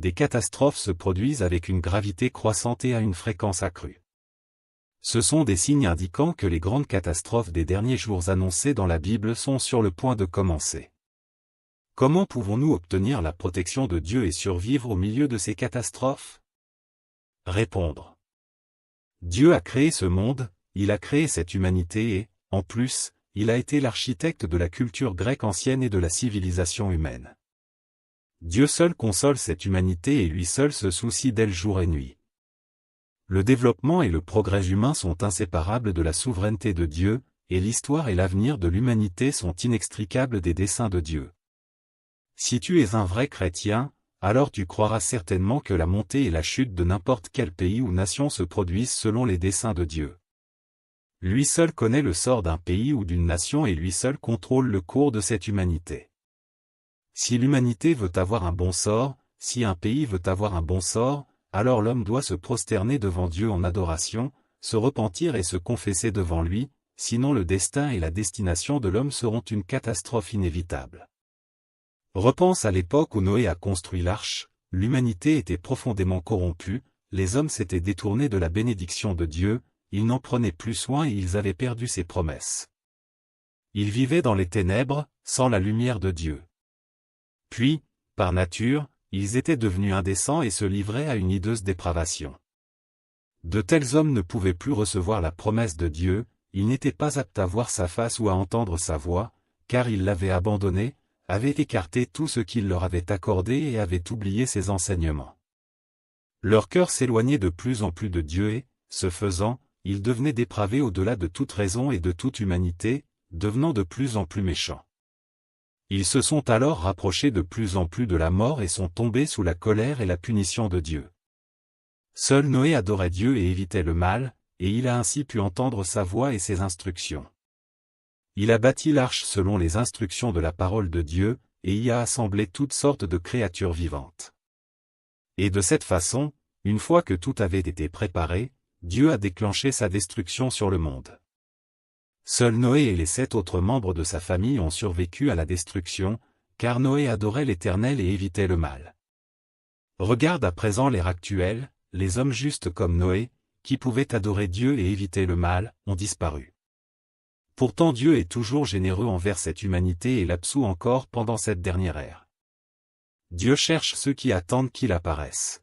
des catastrophes se produisent avec une gravité croissante et à une fréquence accrue. Ce sont des signes indiquant que les grandes catastrophes des derniers jours annoncées dans la Bible sont sur le point de commencer. Comment pouvons-nous obtenir la protection de Dieu et survivre au milieu de ces catastrophes? Répondre. Dieu a créé ce monde, il a créé cette humanité et, en plus, il a été l'architecte de la culture grecque ancienne et de la civilisation humaine. Dieu seul console cette humanité et lui seul se soucie d'elle jour et nuit. Le développement et le progrès humain sont inséparables de la souveraineté de Dieu, et l'histoire et l'avenir de l'humanité sont inextricables des desseins de Dieu. Si tu es un vrai chrétien, alors tu croiras certainement que la montée et la chute de n'importe quel pays ou nation se produisent selon les desseins de Dieu. Lui seul connaît le sort d'un pays ou d'une nation et lui seul contrôle le cours de cette humanité. Si l'humanité veut avoir un bon sort, si un pays veut avoir un bon sort, alors l'homme doit se prosterner devant Dieu en adoration, se repentir et se confesser devant lui, sinon le destin et la destination de l'homme seront une catastrophe inévitable. Repense à l'époque où Noé a construit l'arche, l'humanité était profondément corrompue, les hommes s'étaient détournés de la bénédiction de Dieu, ils n'en prenaient plus soin et ils avaient perdu ses promesses. Ils vivaient dans les ténèbres, sans la lumière de Dieu. Puis, par nature, ils étaient devenus indécents et se livraient à une hideuse dépravation. De tels hommes ne pouvaient plus recevoir la promesse de Dieu, ils n'étaient pas aptes à voir sa face ou à entendre sa voix, car ils l'avaient abandonné, avaient écarté tout ce qu'il leur avait accordé et avaient oublié ses enseignements. Leur cœur s'éloignait de plus en plus de Dieu et, ce faisant, ils devenaient dépravés au-delà de toute raison et de toute humanité, devenant de plus en plus méchants. Ils se sont alors rapprochés de plus en plus de la mort et sont tombés sous la colère et la punition de Dieu. Seul Noé adorait Dieu et évitait le mal, et il a ainsi pu entendre sa voix et ses instructions. Il a bâti l'arche selon les instructions de la parole de Dieu, et y a assemblé toutes sortes de créatures vivantes. Et de cette façon, une fois que tout avait été préparé, Dieu a déclenché sa destruction sur le monde. Seul Noé et les 7 autres membres de sa famille ont survécu à la destruction, car Noé adorait l'Éternel et évitait le mal. Regarde à présent l'ère actuelle, les hommes justes comme Noé, qui pouvaient adorer Dieu et éviter le mal, ont disparu. Pourtant Dieu est toujours généreux envers cette humanité et l'absout encore pendant cette dernière ère. Dieu cherche ceux qui attendent qu'il apparaisse.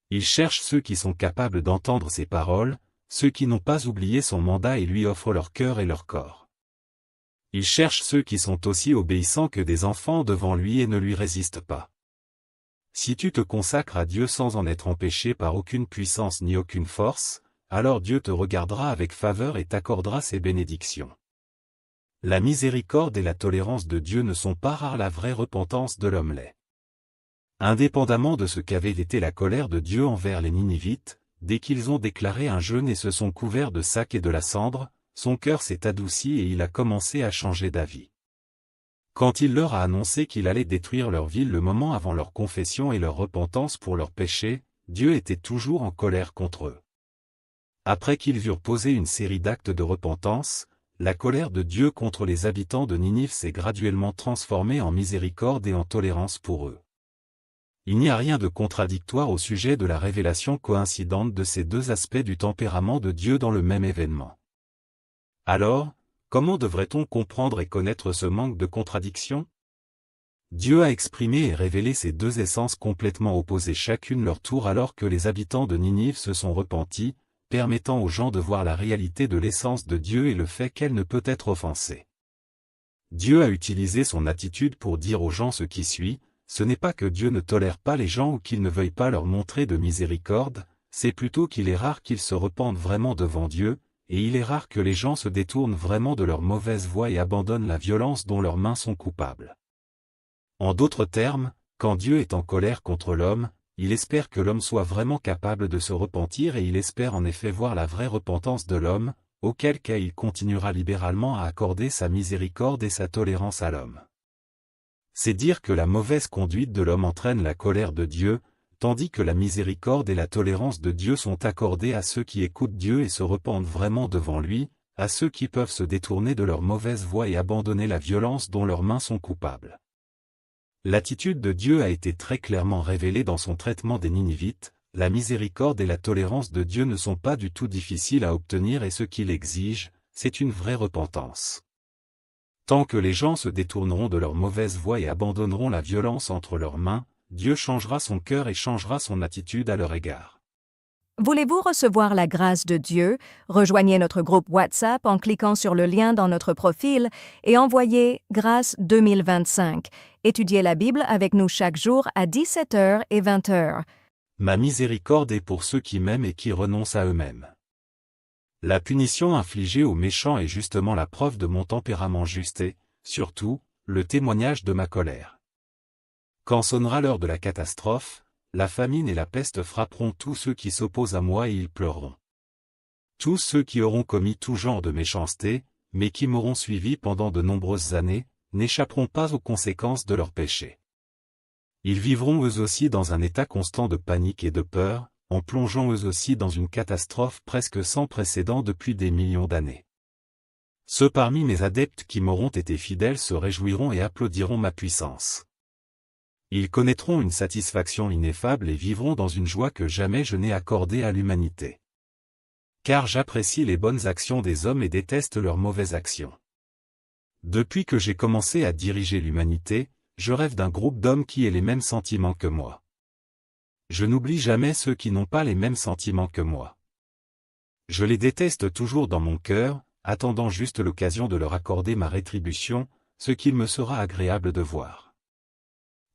Il cherche ceux qui sont capables d'entendre ses paroles, ceux qui n'ont pas oublié son mandat et lui offrent leur cœur et leur corps. Il cherche ceux qui sont aussi obéissants que des enfants devant lui et ne lui résistent pas. Si tu te consacres à Dieu sans en être empêché par aucune puissance ni aucune force, alors Dieu te regardera avec faveur et t'accordera ses bénédictions. La miséricorde et la tolérance de Dieu ne sont pas rares, la vraie repentance de l'homme l'est. Indépendamment de ce qu'avait été la colère de Dieu envers les Ninivites, dès qu'ils ont déclaré un jeûne et se sont couverts de sac et de la cendre, son cœur s'est adouci et il a commencé à changer d'avis. Quand il leur a annoncé qu'il allait détruire leur ville le moment avant leur confession et leur repentance pour leurs péchés, Dieu était toujours en colère contre eux. Après qu'ils eurent posé une série d'actes de repentance, la colère de Dieu contre les habitants de Ninive s'est graduellement transformée en miséricorde et en tolérance pour eux. Il n'y a rien de contradictoire au sujet de la révélation coïncidente de ces deux aspects du tempérament de Dieu dans le même événement. Alors, comment devrait-on comprendre et connaître ce manque de contradiction? Dieu a exprimé et révélé ces deux essences complètement opposées chacune leur tour alors que les habitants de Ninive se sont repentis, permettant aux gens de voir la réalité de l'essence de Dieu et le fait qu'elle ne peut être offensée. Dieu a utilisé son attitude pour dire aux gens ce qui suit: ce n'est pas que Dieu ne tolère pas les gens ou qu'il ne veuille pas leur montrer de miséricorde, c'est plutôt qu'il est rare qu'ils se repentent vraiment devant Dieu, et il est rare que les gens se détournent vraiment de leur mauvaise voie et abandonnent la violence dont leurs mains sont coupables. En d'autres termes, quand Dieu est en colère contre l'homme, il espère que l'homme soit vraiment capable de se repentir et il espère en effet voir la vraie repentance de l'homme, auquel cas il continuera libéralement à accorder sa miséricorde et sa tolérance à l'homme. C'est dire que la mauvaise conduite de l'homme entraîne la colère de Dieu, tandis que la miséricorde et la tolérance de Dieu sont accordées à ceux qui écoutent Dieu et se repentent vraiment devant lui, à ceux qui peuvent se détourner de leur mauvaise voie et abandonner la violence dont leurs mains sont coupables. L'attitude de Dieu a été très clairement révélée dans son traitement des Ninivites. La miséricorde et la tolérance de Dieu ne sont pas du tout difficiles à obtenir et ce qu'il exige, c'est une vraie repentance. Tant que les gens se détourneront de leur mauvaise voie et abandonneront la violence entre leurs mains, Dieu changera son cœur et changera son attitude à leur égard. Voulez-vous recevoir la grâce de Dieu? Rejoignez notre groupe WhatsApp en cliquant sur le lien dans notre profil et envoyez « Grâce 2025 ». Étudiez la Bible avec nous chaque jour à 17h et 20h. Ma miséricorde est pour ceux qui m'aiment et qui renoncent à eux-mêmes. La punition infligée aux méchants est justement la preuve de mon tempérament juste et, surtout, le témoignage de ma colère. Quand sonnera l'heure de la catastrophe, la famine et la peste frapperont tous ceux qui s'opposent à moi et ils pleureront. Tous ceux qui auront commis tout genre de méchanceté, mais qui m'auront suivi pendant de nombreuses années, n'échapperont pas aux conséquences de leurs péchés. Ils vivront eux aussi dans un état constant de panique et de peur, en plongeant eux aussi dans une catastrophe presque sans précédent depuis des millions d'années. Ceux parmi mes adeptes qui m'auront été fidèles se réjouiront et applaudiront ma puissance. Ils connaîtront une satisfaction ineffable et vivront dans une joie que jamais je n'ai accordée à l'humanité. Car j'apprécie les bonnes actions des hommes et déteste leurs mauvaises actions. Depuis que j'ai commencé à diriger l'humanité, je rêve d'un groupe d'hommes qui aient les mêmes sentiments que moi. Je n'oublie jamais ceux qui n'ont pas les mêmes sentiments que moi. Je les déteste toujours dans mon cœur, attendant juste l'occasion de leur accorder ma rétribution, ce qu'il me sera agréable de voir.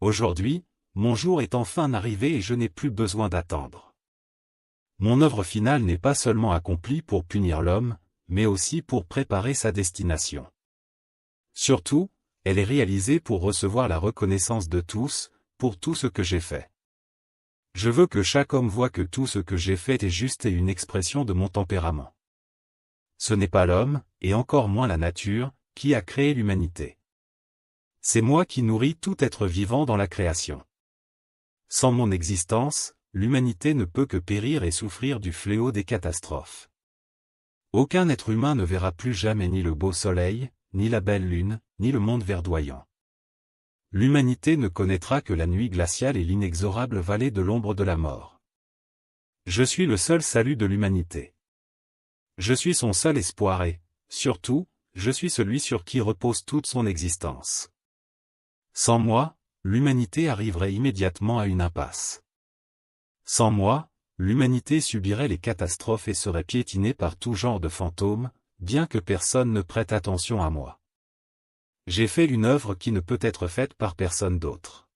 Aujourd'hui, mon jour est enfin arrivé et je n'ai plus besoin d'attendre. Mon œuvre finale n'est pas seulement accomplie pour punir l'homme, mais aussi pour préparer sa destination. Surtout, elle est réalisée pour recevoir la reconnaissance de tous, pour tout ce que j'ai fait. Je veux que chaque homme voie que tout ce que j'ai fait est juste et une expression de mon tempérament. Ce n'est pas l'homme, et encore moins la nature, qui a créé l'humanité. C'est moi qui nourris tout être vivant dans la création. Sans mon existence, l'humanité ne peut que périr et souffrir du fléau des catastrophes. Aucun être humain ne verra plus jamais ni le beau soleil, ni la belle lune, ni le monde verdoyant. L'humanité ne connaîtra que la nuit glaciale et l'inexorable vallée de l'ombre de la mort. Je suis le seul salut de l'humanité. Je suis son seul espoir et, surtout, je suis celui sur qui repose toute son existence. Sans moi, l'humanité arriverait immédiatement à une impasse. Sans moi, l'humanité subirait les catastrophes et serait piétinée par tout genre de fantômes, bien que personne ne prête attention à moi. J'ai fait une œuvre qui ne peut être faite par personne d'autre.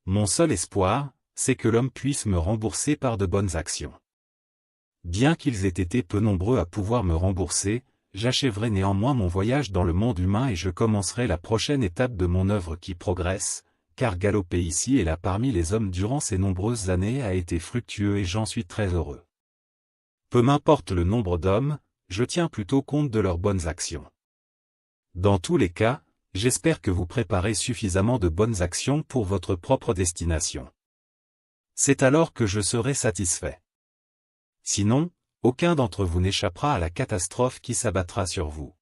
Mon seul espoir, c'est que l'homme puisse me rembourser par de bonnes actions. Bien qu'ils aient été peu nombreux à pouvoir me rembourser, j'achèverai néanmoins mon voyage dans le monde humain et je commencerai la prochaine étape de mon œuvre qui progresse, car galoper ici et là parmi les hommes durant ces nombreuses années a été fructueux et j'en suis très heureux. Peu m'importe le nombre d'hommes, je tiens plutôt compte de leurs bonnes actions. Dans tous les cas, j'espère que vous préparez suffisamment de bonnes actions pour votre propre destination. C'est alors que je serai satisfait. Sinon, aucun d'entre vous n'échappera à la catastrophe qui s'abattra sur vous.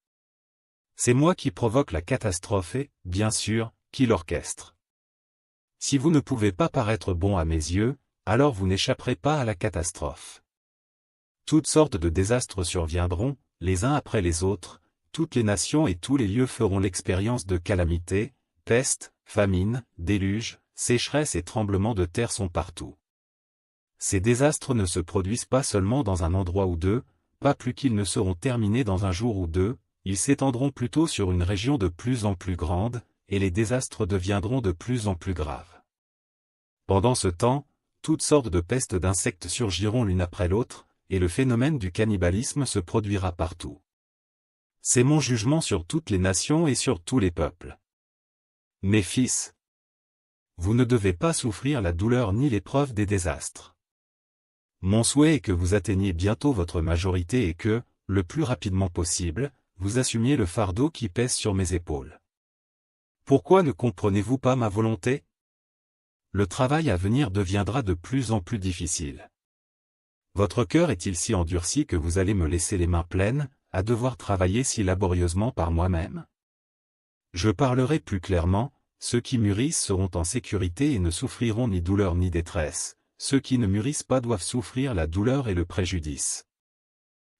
C'est moi qui provoque la catastrophe et, bien sûr, qui l'orchestre. Si vous ne pouvez pas paraître bon à mes yeux, alors vous n'échapperez pas à la catastrophe. Toutes sortes de désastres surviendront, les uns après les autres, toutes les nations et tous les lieux feront l'expérience de calamités, pestes, famines, déluges, sécheresses et tremblements de terre sont partout. Ces désastres ne se produisent pas seulement dans un endroit ou deux, pas plus qu'ils ne seront terminés dans un jour ou deux, ils s'étendront plutôt sur une région de plus en plus grande, et les désastres deviendront de plus en plus graves. Pendant ce temps, toutes sortes de pestes d'insectes surgiront l'une après l'autre, et le phénomène du cannibalisme se produira partout. C'est mon jugement sur toutes les nations et sur tous les peuples. Mes fils, vous ne devez pas souffrir la douleur ni l'épreuve des désastres. Mon souhait est que vous atteigniez bientôt votre majorité et que, le plus rapidement possible, vous assumiez le fardeau qui pèse sur mes épaules. Pourquoi ne comprenez-vous pas ma volonté? Le travail à venir deviendra de plus en plus difficile. Votre cœur est-il si endurci que vous allez me laisser les mains pleines, à devoir travailler si laborieusement par moi-même? Je parlerai plus clairement, ceux qui mûrissent seront en sécurité et ne souffriront ni douleur ni détresse, ceux qui ne mûrissent pas doivent souffrir la douleur et le préjudice.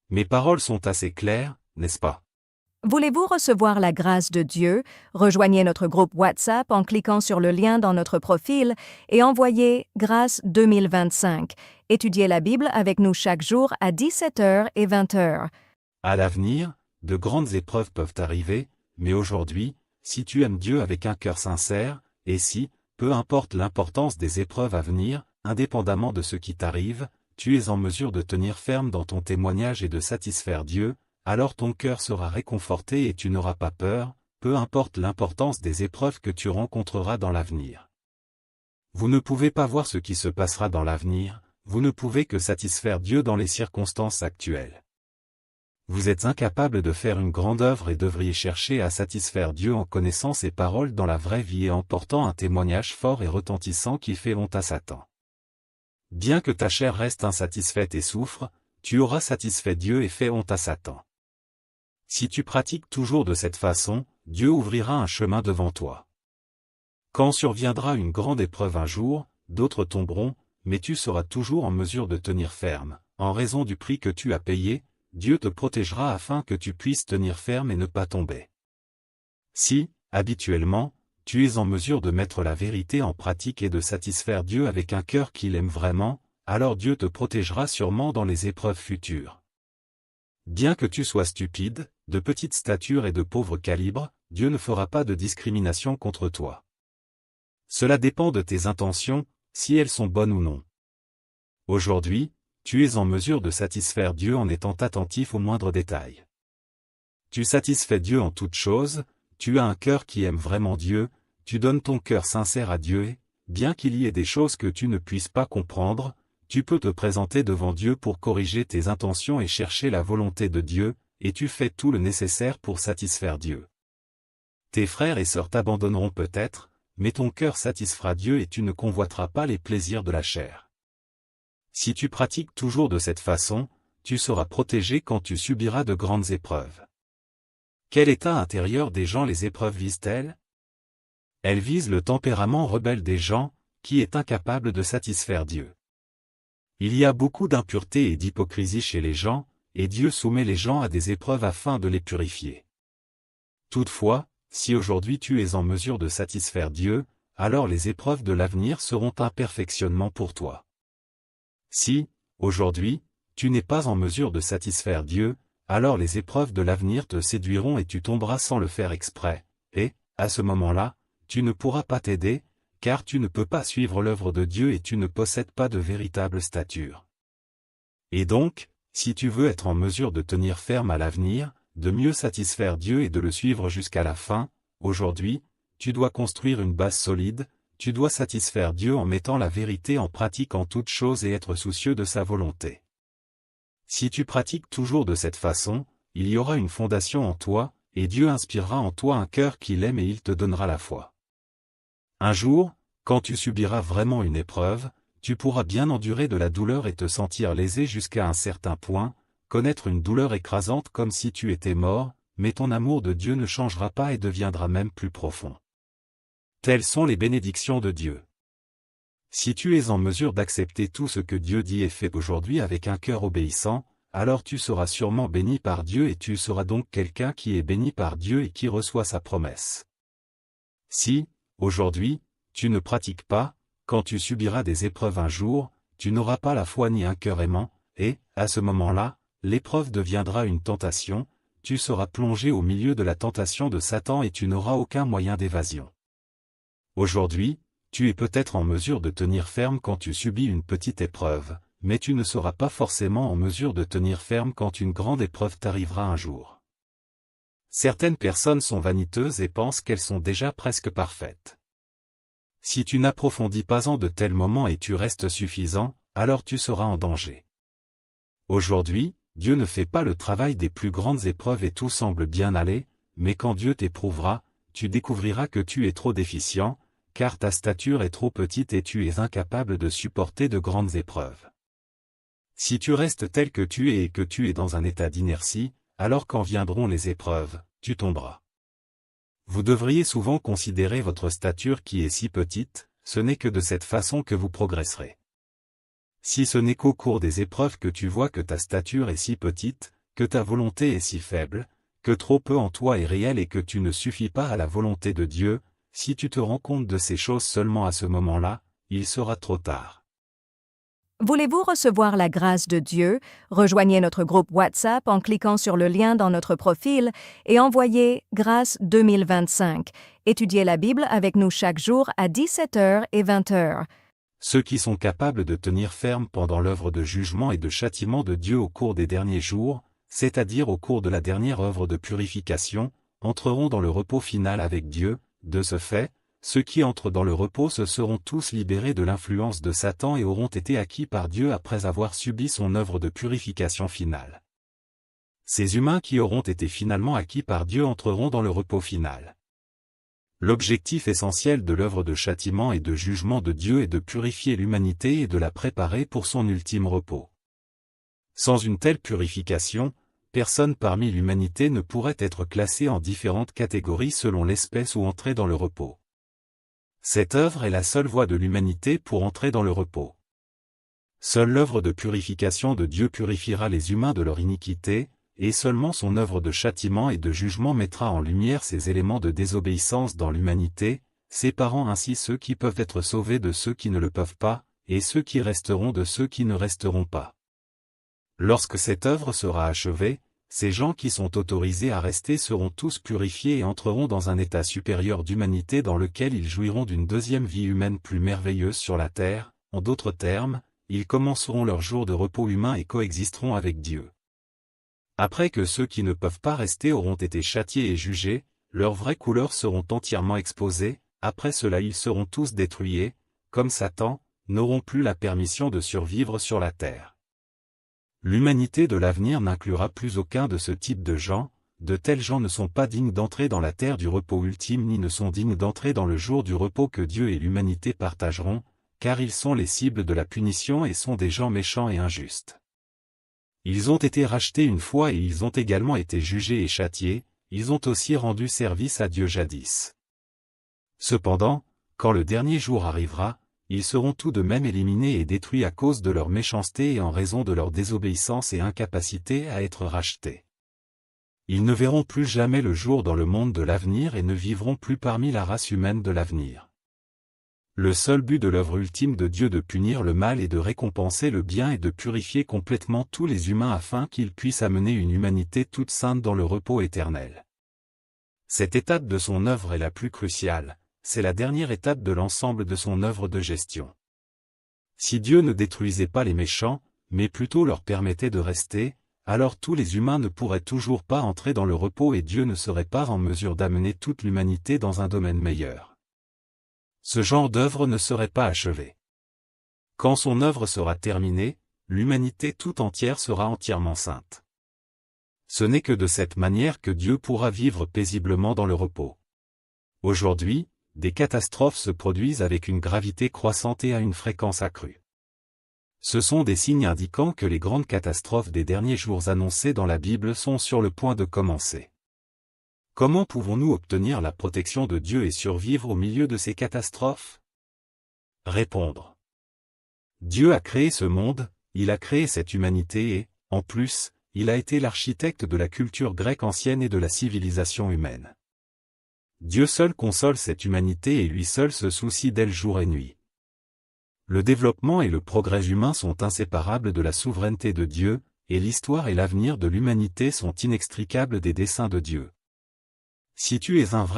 Mes paroles sont assez claires, n'est-ce pas? Voulez-vous recevoir la grâce de Dieu? Rejoignez notre groupe WhatsApp en cliquant sur le lien dans notre profil et envoyez « Grâce 2025 ». Étudiez la Bible avec nous chaque jour à 17h et 20h. À l'avenir, de grandes épreuves peuvent arriver, mais aujourd'hui, si tu aimes Dieu avec un cœur sincère, et si, peu importe l'importance des épreuves à venir, indépendamment de ce qui t'arrive, tu es en mesure de tenir ferme dans ton témoignage et de satisfaire Dieu, alors ton cœur sera réconforté et tu n'auras pas peur, peu importe l'importance des épreuves que tu rencontreras dans l'avenir. Vous ne pouvez pas voir ce qui se passera dans l'avenir, vous ne pouvez que satisfaire Dieu dans les circonstances actuelles. Vous êtes incapable de faire une grande œuvre et devriez chercher à satisfaire Dieu en connaissant ses paroles dans la vraie vie et en portant un témoignage fort et retentissant qui fait honte à Satan. Bien que ta chair reste insatisfaite et souffre, tu auras satisfait Dieu et fait honte à Satan. Si tu pratiques toujours de cette façon, Dieu ouvrira un chemin devant toi. Quand surviendra une grande épreuve un jour, d'autres tomberont, mais tu seras toujours en mesure de tenir ferme. En raison du prix que tu as payé, Dieu te protégera afin que tu puisses tenir ferme et ne pas tomber. Si, habituellement, tu es en mesure de mettre la vérité en pratique et de satisfaire Dieu avec un cœur qu'il aime vraiment, alors Dieu te protégera sûrement dans les épreuves futures. Bien que tu sois stupide, de petite stature et de pauvre calibre, Dieu ne fera pas de discrimination contre toi. Cela dépend de tes intentions, si elles sont bonnes ou non. Aujourd'hui, tu es en mesure de satisfaire Dieu en étant attentif aux moindres détails. Tu satisfais Dieu en toutes choses, tu as un cœur qui aime vraiment Dieu, tu donnes ton cœur sincère à Dieu et, bien qu'il y ait des choses que tu ne puisses pas comprendre, tu peux te présenter devant Dieu pour corriger tes intentions et chercher la volonté de Dieu, et tu fais tout le nécessaire pour satisfaire Dieu. Tes frères et sœurs t'abandonneront peut-être, mais ton cœur satisfera Dieu et tu ne convoiteras pas les plaisirs de la chair. Si tu pratiques toujours de cette façon, tu seras protégé quand tu subiras de grandes épreuves. Quel état intérieur des gens les épreuves visent-elles? Elles visent le tempérament rebelle des gens, qui est incapable de satisfaire Dieu. Il y a beaucoup d'impureté et d'hypocrisie chez les gens, et Dieu soumet les gens à des épreuves afin de les purifier. Toutefois, si aujourd'hui tu es en mesure de satisfaire Dieu, alors les épreuves de l'avenir seront un perfectionnement pour toi. Si, aujourd'hui, tu n'es pas en mesure de satisfaire Dieu, alors les épreuves de l'avenir te séduiront et tu tomberas sans le faire exprès, et, à ce moment-là, tu ne pourras pas t'aider, car tu ne peux pas suivre l'œuvre de Dieu et tu ne possèdes pas de véritable stature. Et donc, si tu veux être en mesure de tenir ferme à l'avenir, de mieux satisfaire Dieu et de le suivre jusqu'à la fin, aujourd'hui, tu dois construire une base solide, tu dois satisfaire Dieu en mettant la vérité en pratique en toutes choses et être soucieux de sa volonté. Si tu pratiques toujours de cette façon, il y aura une fondation en toi, et Dieu inspirera en toi un cœur qu'il aime et il te donnera la foi. Un jour, quand tu subiras vraiment une épreuve, tu pourras bien endurer de la douleur et te sentir lésé jusqu'à un certain point, connaître une douleur écrasante comme si tu étais mort, mais ton amour de Dieu ne changera pas et deviendra même plus profond. Telles sont les bénédictions de Dieu. Si tu es en mesure d'accepter tout ce que Dieu dit et fait aujourd'hui avec un cœur obéissant, alors tu seras sûrement béni par Dieu et tu seras donc quelqu'un qui est béni par Dieu et qui reçoit sa promesse. Si, aujourd'hui, tu ne pratiques pas, quand tu subiras des épreuves un jour, tu n'auras pas la foi ni un cœur aimant, et, à ce moment-là, l'épreuve deviendra une tentation, tu seras plongé au milieu de la tentation de Satan et tu n'auras aucun moyen d'évasion. Aujourd'hui, tu es peut-être en mesure de tenir ferme quand tu subis une petite épreuve, mais tu ne seras pas forcément en mesure de tenir ferme quand une grande épreuve t'arrivera un jour. Certaines personnes sont vaniteuses et pensent qu'elles sont déjà presque parfaites. Si tu n'approfondis pas en de tels moments et tu restes suffisant, alors tu seras en danger. Aujourd'hui, Dieu ne fait pas le travail des plus grandes épreuves et tout semble bien aller, mais quand Dieu t'éprouvera, tu découvriras que tu es trop déficient, car ta stature est trop petite et tu es incapable de supporter de grandes épreuves. Si tu restes tel que tu es et que tu es dans un état d'inertie, alors quand viendront les épreuves, tu tomberas. Vous devriez souvent considérer votre stature qui est si petite, ce n'est que de cette façon que vous progresserez. Si ce n'est qu'au cours des épreuves que tu vois que ta stature est si petite, que ta volonté est si faible, que trop peu en toi est réel et que tu ne suffis pas à la volonté de Dieu, si tu te rends compte de ces choses seulement à ce moment-là, il sera trop tard. Voulez-vous recevoir la grâce de Dieu? Rejoignez notre groupe WhatsApp en cliquant sur le lien dans notre profil et envoyez « Grâce 2025 ». Étudiez la Bible avec nous chaque jour à 17h et 20h. Ceux qui sont capables de tenir ferme pendant l'œuvre de jugement et de châtiment de Dieu au cours des derniers jours, c'est-à-dire au cours de la dernière œuvre de purification, entreront dans le repos final avec Dieu. De ce fait, ceux qui entrent dans le repos se seront tous libérés de l'influence de Satan et auront été acquis par Dieu après avoir subi son œuvre de purification finale. Ces humains qui auront été finalement acquis par Dieu entreront dans le repos final. L'objectif essentiel de l'œuvre de châtiment et de jugement de Dieu est de purifier l'humanité et de la préparer pour son ultime repos. Sans une telle purification, personne parmi l'humanité ne pourrait être classé en différentes catégories selon l'espèce ou entrer dans le repos. Cette œuvre est la seule voie de l'humanité pour entrer dans le repos. Seule l'œuvre de purification de Dieu purifiera les humains de leur iniquité, et seulement son œuvre de châtiment et de jugement mettra en lumière ces éléments de désobéissance dans l'humanité, séparant ainsi ceux qui peuvent être sauvés de ceux qui ne le peuvent pas, et ceux qui resteront de ceux qui ne resteront pas. Lorsque cette œuvre sera achevée, ces gens qui sont autorisés à rester seront tous purifiés et entreront dans un état supérieur d'humanité dans lequel ils jouiront d'une deuxième vie humaine plus merveilleuse sur la terre. En d'autres termes, ils commenceront leur jour de repos humain et coexisteront avec Dieu. Après que ceux qui ne peuvent pas rester auront été châtiés et jugés, leurs vraies couleurs seront entièrement exposées, après cela ils seront tous détruits, comme Satan, n'auront plus la permission de survivre sur la terre. L'humanité de l'avenir n'inclura plus aucun de ce type de gens. De tels gens ne sont pas dignes d'entrer dans la terre du repos ultime ni ne sont dignes d'entrer dans le jour du repos que Dieu et l'humanité partageront, car ils sont les cibles de la punition et sont des gens méchants et injustes. Ils ont été rachetés une fois et ils ont également été jugés et châtiés, ils ont aussi rendu service à Dieu jadis. Cependant, quand le dernier jour arrivera, ils seront tout de même éliminés et détruits à cause de leur méchanceté et en raison de leur désobéissance et incapacité à être rachetés. Ils ne verront plus jamais le jour dans le monde de l'avenir et ne vivront plus parmi la race humaine de l'avenir. Le seul but de l'œuvre ultime de Dieu de punir le mal et de récompenser le bien est de purifier complètement tous les humains afin qu'ils puissent amener une humanité toute sainte dans le repos éternel. Cette étape de son œuvre est la plus cruciale, c'est la dernière étape de l'ensemble de son œuvre de gestion. Si Dieu ne détruisait pas les méchants, mais plutôt leur permettait de rester, alors tous les humains ne pourraient toujours pas entrer dans le repos et Dieu ne serait pas en mesure d'amener toute l'humanité dans un domaine meilleur. Ce genre d'œuvre ne serait pas achevé. Quand son œuvre sera terminée, l'humanité tout entière sera entièrement sainte. Ce n'est que de cette manière que Dieu pourra vivre paisiblement dans le repos. Aujourd'hui, des catastrophes se produisent avec une gravité croissante et à une fréquence accrue. Ce sont des signes indiquant que les grandes catastrophes des derniers jours annoncées dans la Bible sont sur le point de commencer. Comment pouvons-nous obtenir la protection de Dieu et survivre au milieu de ces catastrophes? Répondre. Dieu a créé ce monde, il a créé cette humanité et, en plus, il a été l'architecte de la culture grecque ancienne et de la civilisation humaine. Dieu seul console cette humanité et lui seul se soucie d'elle jour et nuit. Le développement et le progrès humain sont inséparables de la souveraineté de Dieu, et l'histoire et l'avenir de l'humanité sont inextricables des desseins de Dieu. Si tu es un vrai